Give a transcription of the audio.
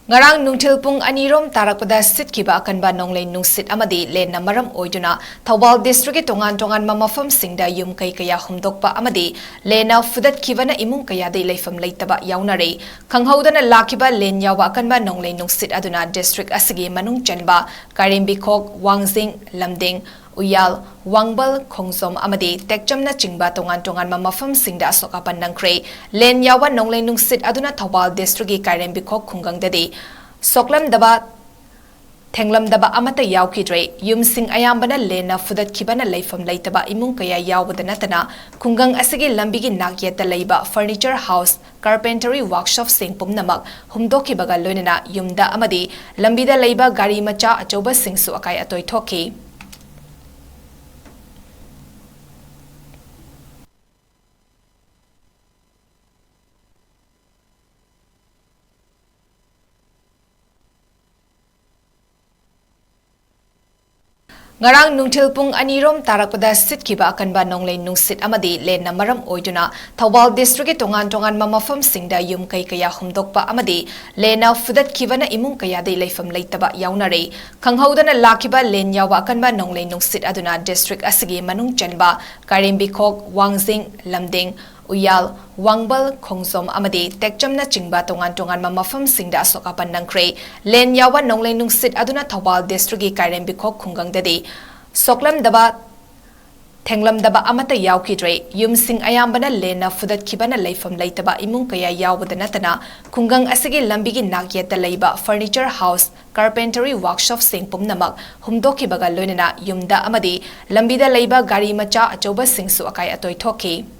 Ngarang nungthil pung anirom tarakpada sitkiba akanba nonglei nungsit amadi lenna maram oiduna Thawbal district tongan mamafam singda yum kai kaya humdokpa amadi lena fudat kibana imung kaya dei leifam leitaba yaunare khanghaudana lakiba len yawa akanba nonglei nungsit aduna district asigi manung chanba Karimbikhok Wangjing Lamding Uyal Wangbal Khongsom amadi tekchamna chingba tongan mamafam singda sokapan nangkre len yawa nonglei nungsit aduna Thawbal district gi Karimbikhok khunggangdadi soklamdaba thenglamdaba amata yaukidre yumsing ayambana lena fudat kibana leifam leitaba imung kaya yawbada natana khungang asigi lambigi nagyeta leiba furniture house carpentry workshop sing pumnamak humdokibaga loinana yumda amadi lambida leiba gari macha achoba singsu akai atoi thoki Ngarang nungthil pung anirom tarakpada sitkiba akanba nonglei nungsit amadi lenna maram oiduna Thawbal district tongan mamafam singda yum kai kaya humdokpa amadi lena fudat kibana imung kaya dei leifam leitaba yaunare khanghaudana lakiba len yawa akanba nonglei nungsit aduna district asigi manung chanba Karimbikhok Wangjing Lamding Uyal Wangbal Khongsom amadi tekchamna chingba tongan mamafam singda sokapan nangkre len yawa nonglei nungsit aduna Thawbal district gi Karimbikhok khunggangdadi soklamdaba thenglamdaba amata yaukidre yumsing ayambana lena fudat kibana leifam leitaba imung kaya yawbada natana khungang asigi lambigi nagyeta leiba furniture house carpentry workshop sing pumnamak humdokibaga loinana yumda amadi lambida leiba gari macha achoba singsu akai atoi thoki